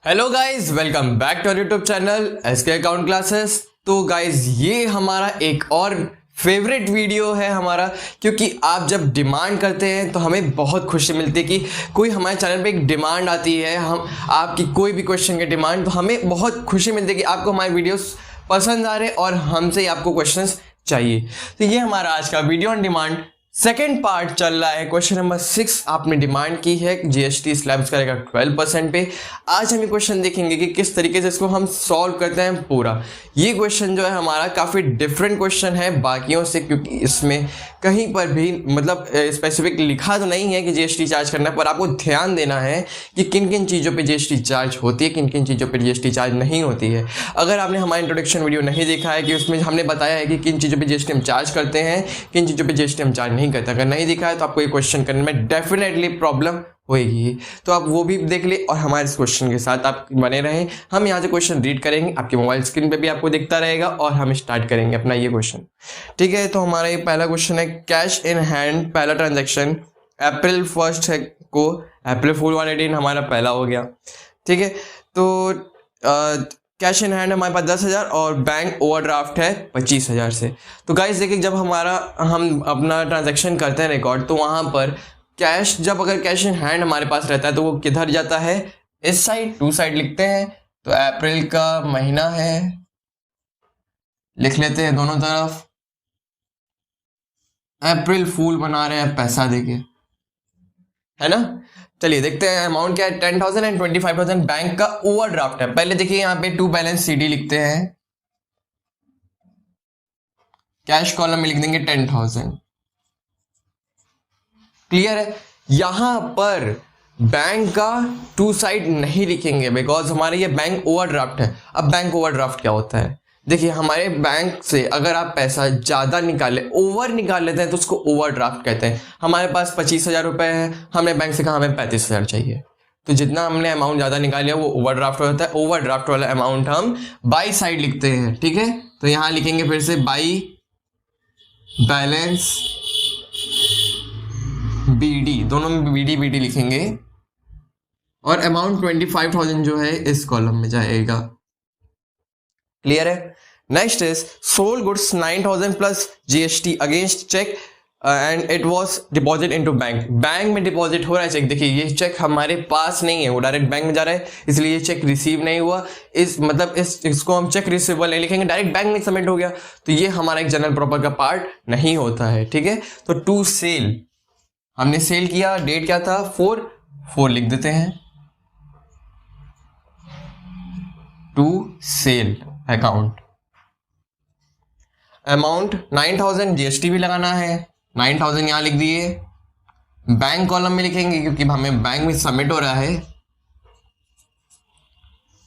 Hello guys, welcome back to YouTube channel SK account classes. तो guys, ये हमारा एक और फेवरेट वीडियो है हमारा, क्योंकि आप जब डिमांड करते हैं तो हमें बहुत खुशी मिलती है कि कोई हमारे चैनल पे एक डिमांड आती है। हम आपकी कोई भी क्वेश्चन की डिमांड, तो हमें बहुत खुशी मिलती है कि आपको हमारे वीडियोस पसंद आ रहे हैं और हमसे ही आपको क्वेश्चंस चाहिए। तो ये हमारा आज का video on demand second part चल रहा है। क्वेश्चन नंबर 6 आपने डिमांड की है, जीएसटी स्लैब्स करेगा 12% पे। आज हम ये क्वेश्चन देखेंगे कि किस तरीके से इसको हम सॉल्व करते हैं पूरा। ये क्वेश्चन जो है हमारा काफ़ी डिफरेंट क्वेश्चन है बाकियों से, क्योंकि इसमें कहीं पर भी मतलब स्पेसिफिक लिखा तो नहीं है कि जीएसटी चार्ज करना है, पर आपको ध्यान देना है कि किन किन चीज़ों पे जीएसटी चार्ज होती है, किन किन चीज़ों पे जीएसटी चार्ज नहीं होती है। अगर आपने हमारा इंट्रोडक्शन वीडियो नहीं देखा है कि उसमें हमने बताया है कि किन चीज़ों पे जीएसटी हम चार्ज करते हैं, किन चीज़ों पे जीएसटी हम चार्ज नहीं करते, अगर नहीं दिखा है तो आपको ये क्वेश्चन करने में डेफिनेटली प्रॉब्लम होएगी। तो आप वो भी देख ले और हमारे इस क्वेश्चन के साथ आप बने रहें। हम यहाँ से क्वेश्चन रीड करेंगे, आपके मोबाइल स्क्रीन पे भी आपको दिखता रहेगा और हम स्टार्ट करेंगे अपना ये क्वेश्चन। ठीक है, तो हमारा ये पहला क्वेश्चन है, कैश इन हैंड पहला ट्रांजैक्शन अप्रैल 1 है को, अप्रैल फूल वाले दिन हमारा पहला हो गया। ठीक है, तो कैश इन हैंड हमारे पास 10,000 और बैंक ओवरड्राफ्ट है 25,000 से। तो गाइस देखिए, जब हम अपना ट्रांजैक्शन करते हैं रिकॉर्ड, तो वहाँ पर कैश, जब अगर कैश इन हैंड हमारे पास रहता है तो वो किधर जाता है, इस साइड, टू साइड लिखते हैं। तो अप्रैल का महीना है, लिख लेते हैं दोनों तरफ। अप्रैल फूल बना रहे हैं पैसा देके, है ना। चलिए देखते हैं अमाउंट क्या है, 10,000 एंड 25,000 बैंक का ओवरड्राफ्ट है। पहले देखिए यहाँ पे टू बैलेंस सीडी लिखते हैं, कैश कॉलम में लिख देंगे 10,000। क्लियर है। यहां पर बैंक का टू साइड नहीं लिखेंगे बिकॉज हमारे ये बैंक ओवरड्राफ्ट है। अब बैंक ओवरड्राफ्ट क्या होता है, देखिए हमारे बैंक से अगर आप पैसा ज्यादा निकाले, ओवर निकाल लेते हैं, तो उसको ओवरड्राफ्ट कहते हैं। हमारे पास 25,000 रुपए है, हमने बैंक से कहा हमें 35,000 चाहिए, तो जितना हमने अमाउंट ज्यादा निकाला वो ओवरड्राफ्ट होता है। ओवरड्राफ्ट वाला अमाउंट हम बाई साइड लिखते हैं। ठीक है, तो यहां लिखेंगे फिर से बाई बैलेंस बीडी, दोनों में बीडी बीडी लिखेंगे और अमाउंट 25,000 जो है इस कॉलम में जाएगा। क्लियर है। Next is sold goods 9,000 plus GST against cheque and it was deposit into bank. Bank में डिपॉजिट हो रहा है चेक। देखिए ये चेक हमारे पास नहीं है, वो डायरेक्ट बैंक में जा रहा है, इसलिए ये चेक रिसीव नहीं हुआ। इसको हम चेक रिसीवेबल नहीं लिखेंगे, डायरेक्ट बैंक में सबमिट हो गया। तो ये हमारा एक जनरल प्रॉपर का पार्ट नहीं होता है। ठीक है, तो टू सेल, हमने सेल किया, डेट क्या था 4 लिख देते हैं, to sale account. Amount 9,000, GST भी लगाना है, 9,000 यहां लिख दिए। बैंक कॉलम में लिखेंगे क्योंकि हमें बैंक में सबमिट हो रहा है।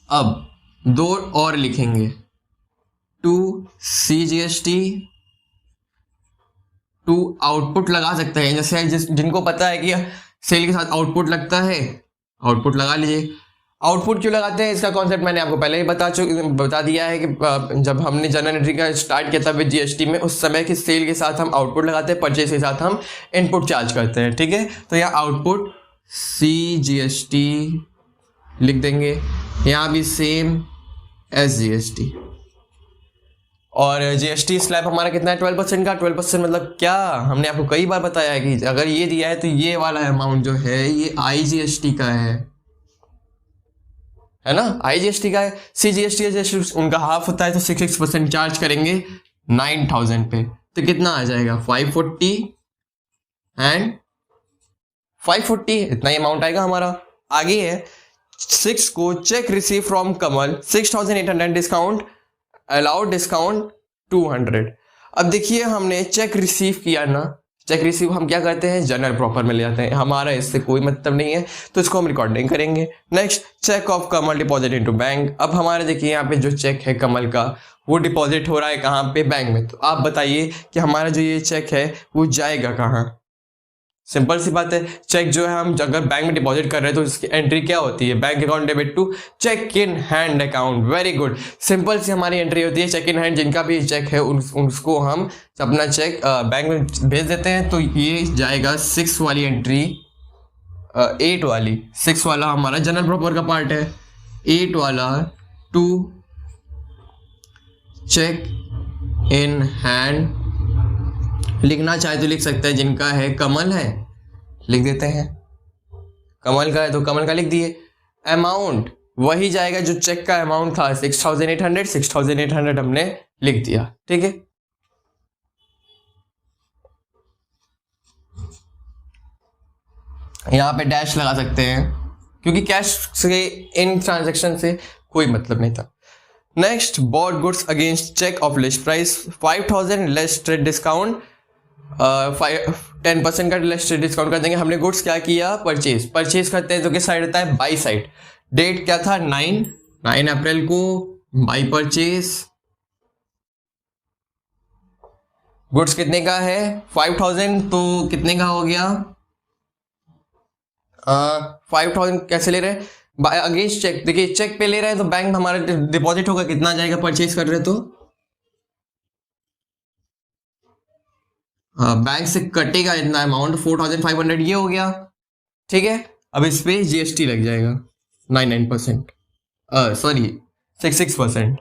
अब दो और लिखेंगे, to C GST, to output लगा सकते हैं, जैसे जिनको पता है कि सेल के साथ आउटपुट लगता है, आउटपुट लगा लीजिए। आउटपुट क्यों लगाते हैं इसका कॉन्सेप्ट मैंने आपको पहले ही बता दिया है कि जब हमने जनरल एंट्री का स्टार्ट किया था विद जीएसटी में, उस समय की सेल के साथ हम आउटपुट लगाते हैं, परचेज के साथ हम इनपुट चार्ज करते हैं। ठीक है, तो यहाँ आउटपुट सी जीएसटी लिख देंगे, यहाँ भी सेम एस जीएसटी। और जीएसटी स्लैब हमारा कितना है 12% का। 12% मतलब क्या, हमने आपको कई बार बताया है कि अगर ये दिया है तो ये वाला अमाउंट जो है ये आईजीएसटी का है ना, आईजीएसटी का है। सीजीएसटी उनका हाफ होता है, तो 6% चार्ज करेंगे 9,000 पे, तो कितना आ जाएगा 540 एंड 540, इतना ही अमाउंट आएगा हमारा। आगे है 6 को check receive from Kamal 6,800 discount allowed discount 200। अब देखिए हमने चेक रिसीव किया ना, चेक रिसीव हम क्या करते हैं, जनरल प्रॉपर में ले जाते हैं, हमारा इससे कोई मतलब नहीं है, तो इसको हम रिकॉर्ड नहीं करेंगे। Next, cheque of Kamal deposit into bank. अब हमारे देखिए यहाँ पे जो चेक है कमल का, वो डिपॉजिट हो रहा है कहाँ पे, बैंक में। तो आप बताइए कि हमारा जो ये चेक है वो जाएगा कहाँ। सिंपल सी बात है, चेक जो है हम अगर बैंक में डिपॉजिट कर रहे हैं तो इसकी एंट्री क्या होती है, bank account debit to cheque in hand account. Very good, simple सी हमारी एंट्री होती है चेक इन हैंड। जिनका भी चेक है उसको हम अपना चेक बैंक में भेज देते हैं। तो ये जाएगा 6 वाली एंट्री, 8 वाली, 6 वाला हमारा जनरल प्रॉपर का पार्ट है। 8 वाला टू चेक इन हैंड। लिखना चाहे तो लिख सकते हैं, जिनका है कमल है लिख देते हैं, कमल का है तो कमल का लिख दिए। अमाउंट वही जाएगा जो चेक का अमाउंट था 6800, 6800 हमने लिख दिया। ठीक है, यहां पे डैश लगा सकते हैं क्योंकि कैश से इन ट्रांजैक्शन से कोई मतलब नहीं था। Next, bought goods against cheque of list price 5000 less trade discount, 10% का लेस ट्रेड डिस्काउंट कर देंगे। हमने गुड्स क्या किया, परचेज करते हैं तो किस साइड होता है, बाई साइड। डेट क्या था, 9 अप्रैल को बाई परचेज। गुड्स कितने का है, 5000, तो कितने का हो गया, 5000 कैसे ले रहे हैं, अगेंस्ट चेक। देखिए चेक पे ले रहे हैं तो बैंक में हमारा डिपॉजिट होगा, कितना जाएगा, परचेज कर रहे हैं तो बैंक से कटेगा इतना अमाउंट 4500, ये हो गया। ठीक है, अब इस पे जीएसटी लग जाएगा 99%, सॉरी 66%।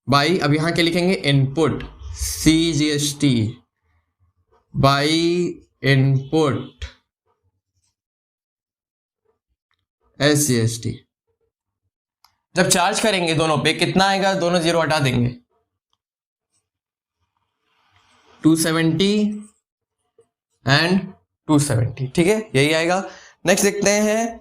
बाई, अब यहां क्या लिखेंगे, input CGST by input SGST। जब चार्ज करेंगे दोनों पे कितना आएगा, दोनों जीरो हटा देंगे, 270 एंड 270। ठीक है, यही आएगा। नेक्स्ट देखते हैं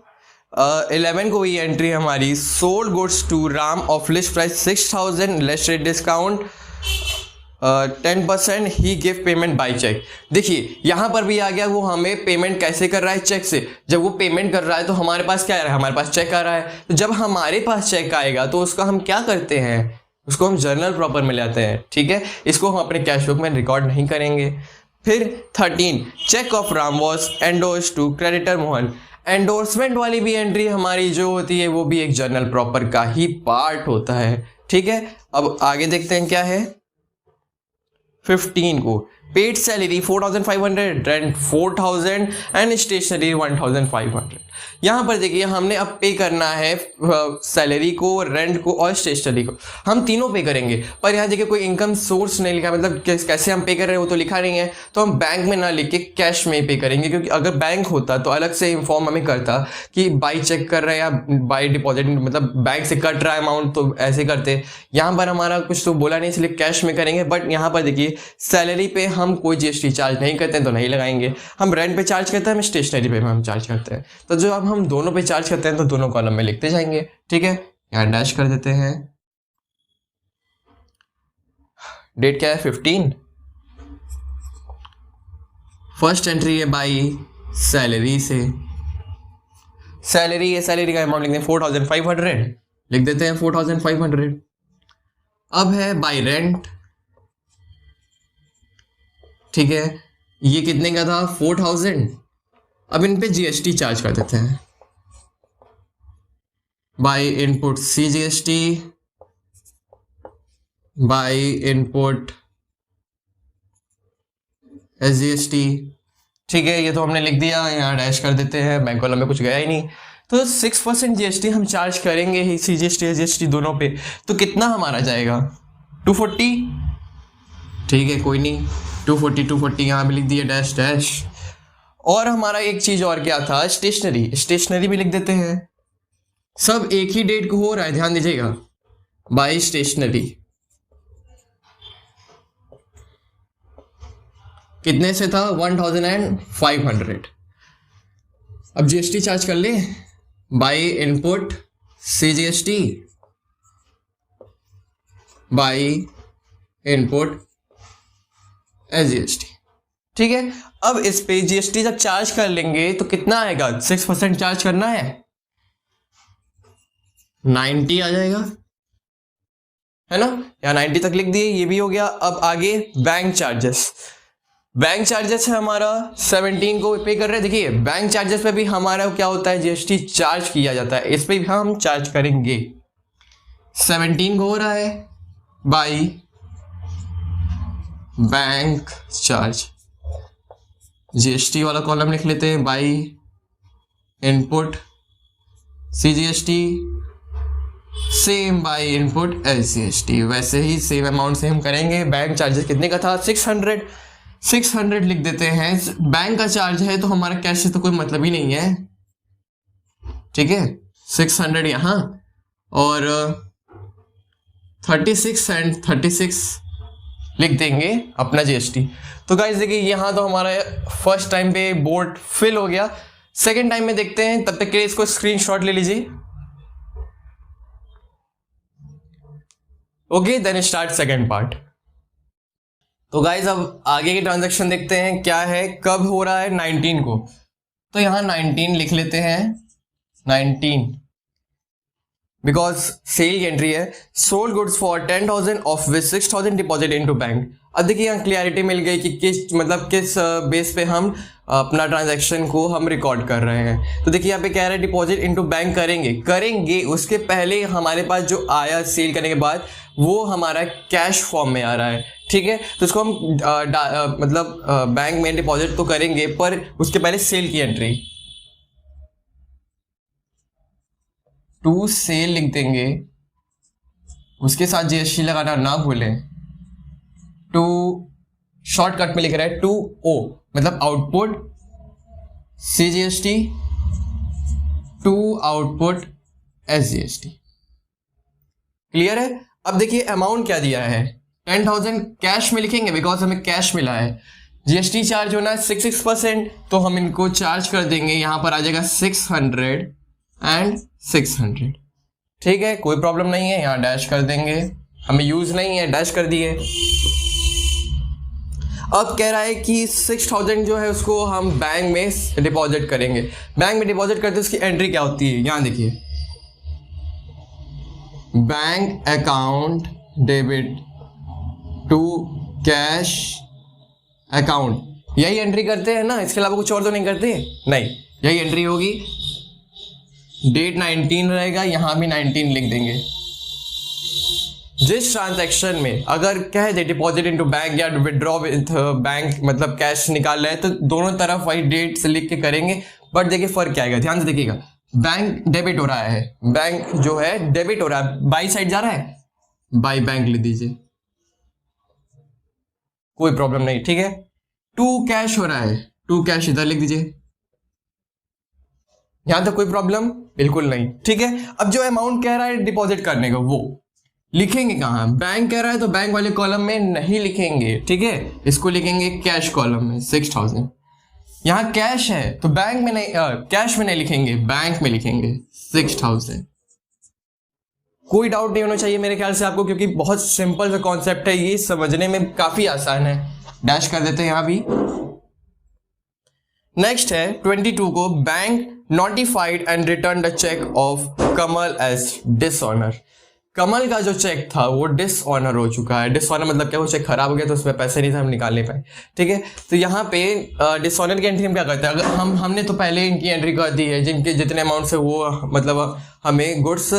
11 को ये एंट्री हमारी, sold goods to Ram of list price 6000 less rate discount 10%, he give payment by cheque. देखिए यहां पर भी आ गया, वो हमें पेमेंट कैसे कर रहा है, चेक से। जब वो पेमेंट कर रहा है तो हमारे पास क्या आ रहा है, हमारे पास चेक आ रहा है। तो जब हमारे पास चेक आएगा तो उसका हम क्या करते हैं, उसको हम जर्नल प्रॉपर में ले आते हैं। ठीक है, इसको हम अपने कैश बुक में रिकॉर्ड नहीं करेंगे। फिर 13, cheque of Ram was endorse to creditor Mohan. Endorsement वाली भी एंट्री हमारी जो होती है वो भी एक जर्नल प्रॉपर का ही पार्ट होता है। ठीक है, अब आगे देखते हैं क्या है। 15 को paid salary 4500, rent 4000 and stationery 1500। यहाँ पर देखिए हमने अब पे करना है सैलरी को, रेंट को और स्टेशनरी को, हम तीनों पे करेंगे। पर यहाँ देखिए कोई इनकम सोर्स नहीं लिखा, मतलब कैसे हम पे कर रहे हैं वो तो लिखा नहीं है, तो हम बैंक में ना लिख के कैश में पे करेंगे। क्योंकि अगर बैंक होता तो अलग से इन्फॉर्म हमें करता कि बाई चेक कर रहे हैं या बाई डिपॉजिट, मतलब बैंक से कट रहा है अमाउंट, तो ऐसे करते। यहाँ पर हमारा कुछ तो बोला नहीं, इसलिए कैश में करेंगे। बट यहाँ पर देखिए सैलरी पे हम कोई जीएसटी चार्ज नहीं करते हैं तो नहीं लगाएंगे। हम रेंट पे चार्ज करते हैं, हम स्टेशनरी पे हम चार्ज करते हैं। तो जो अब हम दोनों पे चार्ज करते हैं तो दोनों कॉलम में लिखते जाएंगे। ठीक है, यहां डैश कर देते हैं। डेट क्या है, 15। फर्स्ट एंट्री है बाई सैलरी से, सैलरी है, सैलरी का अमाउंट लिखते हैं 4500, लिख देते हैं 4500। अब है बाई रेंट। ठीक है, ये कितने का था, 4000। अब इन पे जीएसटी चार्ज कर देते हैं, by input CGST by input SGST। ठीक है, ये तो हमने लिख दिया, यहाँ डैश कर देते हैं, बैंक कॉलम में कुछ गया ही नहीं। तो 6% जीएसटी हम चार्ज करेंगे ही, CGST SGST दोनों पे। तो कितना हमारा जाएगा, 240। ठीक है, कोई नहीं, 240 यहाँ भी लिख दिया, डैश डैश। और हमारा एक चीज और क्या था, स्टेशनरी भी लिख देते हैं। सब एक ही डेट को हो रहा है, ध्यान दीजिएगा, बाई स्टेशनरी। कितने से था, 1500। अब जीएसटी चार्ज कर ले, by input CGST by input SGST। ठीक है, अब इस पे जीएसटी जब चार्ज कर लेंगे तो कितना आएगा, 6% चार्ज करना है, 90 आ जाएगा, है ना। या 90 तक लिख दिए, ये भी हो गया। अब आगे बैंक चार्जेस। बैंक चार्जेस है हमारा 17 को पे कर रहे हैं। देखिए बैंक चार्जेस पे भी हमारा क्या होता है, जीएसटी चार्ज किया जाता है, इस पे भी हम चार्ज करेंगे। 17 को हो रहा है बाई बैंक चार्ज, जीएसटी वाला कॉलम लिख लेते हैं, by input CGST same by input SGST, वैसे ही सेम अमाउंट से हम करेंगे। बैंक चार्जेस कितने का था? 600 लिख देते हैं। बैंक का चार्ज है तो हमारा कैश से तो कोई मतलब ही नहीं है, ठीक है। 600 यहाँ और 36 एंड 36 लिख देंगे अपना GST। तो गाइस देखिए यहाँ तो हमारा फर्स्ट टाइम पे बोर्ड फिल हो गया। सेकेंड टाइम में देखते हैं, तब तक के लिए इसको स्क्रीनशॉट ले लीजिए। Okay, then start second part. तो गाइज अब आगे की ट्रांजैक्शन देखते हैं क्या है, कब हो रहा है? 19 को। तो यहां 19 लिख लेते हैं, 19 बिकॉज सेल की एंट्री है। Sold goods for 10,000 of which 6,000 deposit into bank. अब देखिए यहाँ क्लियरिटी मिल गई कि किस बेस पे हम अपना ट्रांजैक्शन को हम रिकॉर्ड कर रहे हैं। तो देखिए यहाँ पे कह रहा है डिपॉजिट इनटू बैंक करेंगे उसके पहले हमारे पास जो आया सेल करने के बाद वो हमारा कैश फॉर्म में आ रहा है, ठीक है। तो इसको हम बैंक में डिपॉजिट तो करेंगे, पर उसके पहले सेल की एंट्री टू सेल लिख देंगे, उसके साथ GST लगाना ना भूलें। टू शॉर्टकट में लिख रहा है 2O, मतलब output CGST to output SGST। Clear है? अब देखिए अमाउंट क्या दिया है, 10,000 कैश में लिखेंगे बिकॉज हमें कैश मिला है। GST चार्ज होना है 66%, तो हम इनको चार्ज कर देंगे, यहां पर आ जाएगा 600 एंड 600, ठीक है, कोई प्रॉब्लम नहीं है। यहाँ डैश कर देंगे, हमें यूज नहीं है, डैश कर दिए। अब कह रहा है कि 6,000 जो है उसको हम बैंक में डिपॉजिट करेंगे। बैंक में डिपॉजिट करते उसकी एंट्री क्या होती है, यहां देखिए, bank account debit to cash account, यही एंट्री करते हैं ना, इसके अलावा कुछ और तो नहीं करते? नहीं, यही एंट्री होगी। डेट 19 रहेगा, यहां भी 19 लिख देंगे। जिस ट्रांजैक्शन में अगर कह दे डिपॉजिट इनटू बैंक या विड्रॉ विद बैंक, मतलब कैश निकाल रहे हैं, तो दोनों तरफ वही डेट से लिख के करेंगे। बट देखिए फर्क क्या आएगा, ध्यान से देखिएगा। बैंक डेबिट हो रहा है, बैंक जो है डेबिट हो रहा है, बाई साइड जा रहा है, बाई बैंक लिख दीजिए, कोई प्रॉब्लम नहीं, ठीक है। टू कैश हो रहा है, टू कैश इधर लिख दीजिए, यहां तक कोई प्रॉब्लम बिल्कुल नहीं, ठीक है। अब जो अमाउंट कह रहा है डिपॉजिट करने का वो लिखेंगे कहां? बैंक कह रहा है तो बैंक वाले कॉलम में नहीं लिखेंगे, ठीक है, इसको लिखेंगे कैश कॉलम में 6,000। यहां कैश है तो बैंक में नहीं, कैश में नहीं लिखेंगे, बैंक में लिखेंगे 6,000। कोई डाउट नहीं होना चाहिए मेरे ख्याल से आपको, क्योंकि बहुत सिंपल सा कॉन्सेप्ट है, ये समझने में काफी आसान है। डैश कर देते हैं यहां भी। नेक्स्ट है 22 को, bank notified and return the cheque of Kamal as dishonour. Kamal का जो चेक था वो डिसऑनर हो चुका है। डिसऑनर मतलब क्या, वो चेक खराब हो गया तो उसमें पैसे नहीं थे, हम निकाल नहीं पाए, ठीक है। तो यहाँ पे डिसऑनर की एंट्री हम क्या करते हैं, अगर हमने तो पहले इनकी एंट्री कर दी है, जिनके जितने अमाउंट से वो मतलब हमें गुड्स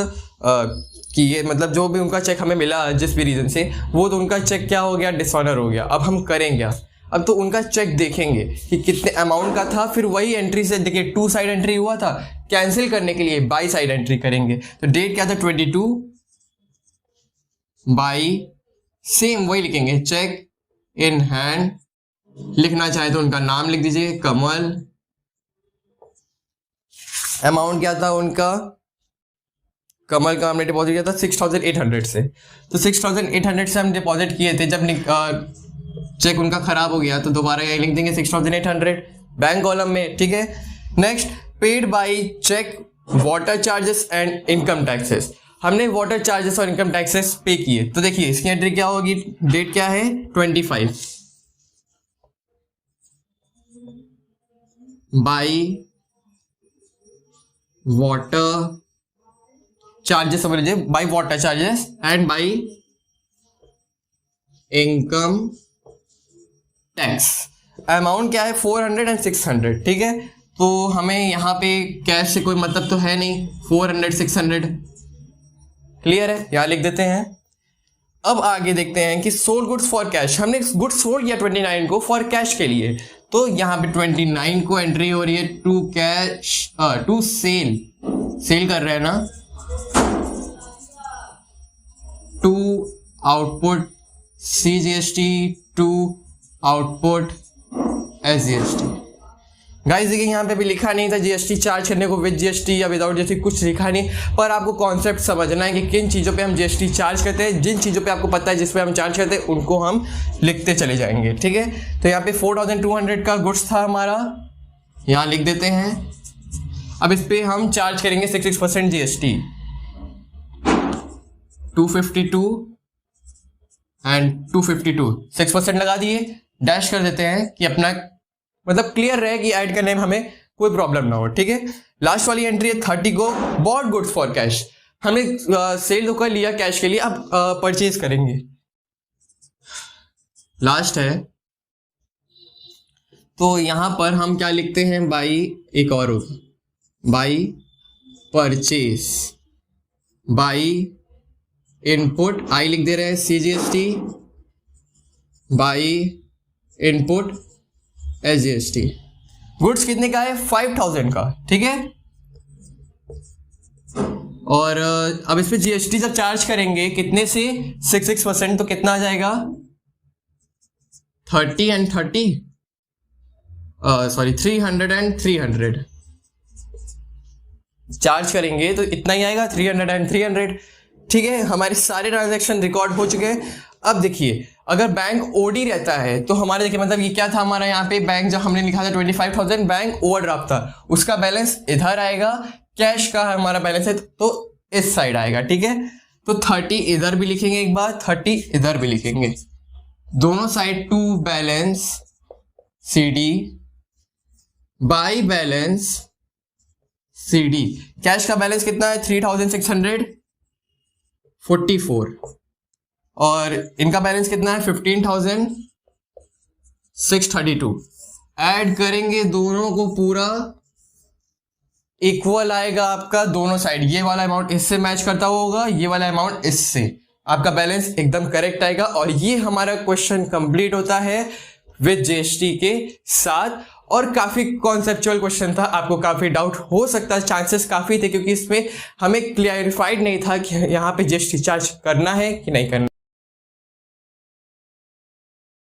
कि ये मतलब जो भी उनका चेक हमें मिला जिस भी रीजन से, वो तो उनका चेक क्या हो गया, डिसऑनर हो गया। अब हम करेंगे क्या, अब तो उनका चेक देखेंगे कि कितने अमाउंट का था, फिर वही एंट्री से देखिए टू साइड एंट्री हुआ था, कैंसिल करने के लिए बाई साइड एंट्री करेंगे। तो डेट क्या था 22 बाई, सेम वही लिखेंगे, चेक इन हैंड, लिखना चाहे तो उनका नाम लिख दीजिए कमल। अमाउंट क्या था उनका, कमल का हमने डिपॉजिट किया था 6,800 से, तो 6,800 से हम डिपॉजिट किए थे। जब चेक उनका खराब हो गया तो दोबारा यही लिख देंगे 6,800 बैंक कॉलम में, ठीक है। Next, paid by cheque water charges and income taxes. हमने वाटर चार्जेस और इनकम टैक्सेस पे किए, तो देखिए इसकी एंट्री क्या होगी, डेट क्या है 25 बाई वाटर चार्जेस, समझ लीजिए by water charges and by income tax. Amount क्या है 400 एंड 600, ठीक है। तो हमें यहाँ पे कैश से कोई मतलब तो है नहीं, 400 600 क्लियर है, यहां लिख देते हैं। अब आगे देखते हैं कि सोल्ड गुड्स फॉर कैश, हमने गुड्स सोल्ड किया 29 को फॉर कैश के लिए, तो यहां पे 29 को एंट्री हो रही है टू कैश, टू सेल कर रहे हैं ना, to output CGST to output SGST। Guys देखिए यहाँ पे भी लिखा नहीं था GST चार्ज करने को विद GST या विदाउट GST, कुछ लिखा नहीं, पर आपको कॉन्सेप्ट समझना है कि किन चीज़ों पे हम GST चार्ज करते हैं। जिन चीज़ों पे आपको पता है जिस पे हम चार्ज करते हैं उनको हम लिखते चले जाएंगे, ठीक है। तो यहाँ पे 4200 का गुड्स था हमारा, यहाँ लिख देते हैं। अब इस पे हम चार्ज करेंगे 66% GST, 252 एंड 252 6% लगा दिए, डैश कर देते हैं कि अपना मतलब क्लियर रहे कि ऐड करने में हमें कोई प्रॉब्लम ना हो, ठीक है। लास्ट वाली एंट्री है 30 को बॉट गुड्स फॉर कैश, हमें सेल होकर लिया कैश के लिए, अब परचेज करेंगे। लास्ट है तो यहां पर हम क्या लिखते हैं, बाई, एक और होगा बाई परचेज, बाई इनपुट, आई लिख दे रहे हैं CGST, by input SGST। Goods कितने का है, 5000 का, ठीक है। और अब इस पे GST जब चार्ज करेंगे कितने से, 66%, तो कितना आ जाएगा 30 एंड 30, सॉरी 300 एंड 300 चार्ज करेंगे तो इतना ही आएगा, 300 एंड 300, ठीक है। हमारे सारे ट्रांजैक्शन रिकॉर्ड हो चुके हैं। अब देखिए अगर बैंक ओडी रहता है तो हमारे देखिए मतलब ये क्या था हमारा, यहाँ पे बैंक जब हमने लिखा था 25,000 बैंक ओवरड्राफ्ट था, उसका बैलेंस इधर आएगा, कैश का हमारा बैलेंस है तो इस साइड आएगा, ठीक है। तो 30 इधर भी लिखेंगे एक बार, 30 इधर भी लिखेंगे, दोनों side to balance CD by balance CD। Cash का बैलेंस कितना है, 3644, और इनका बैलेंस कितना है, 15,632। ऐड करेंगे दोनों को, पूरा इक्वल आएगा आपका दोनों साइड, ये वाला अमाउंट इससे मैच करता होगा, ये वाला अमाउंट इससे, आपका बैलेंस एकदम करेक्ट आएगा। और ये हमारा क्वेश्चन कंप्लीट होता है विद GST के साथ। और काफी कॉन्सेप्चुअल क्वेश्चन था, आपको काफी डाउट हो सकता है, चांसेस काफी थे, क्योंकि इसमें हमें क्लियरिफाइड नहीं था कि यहाँ पे GST चार्ज करना है कि नहीं करना।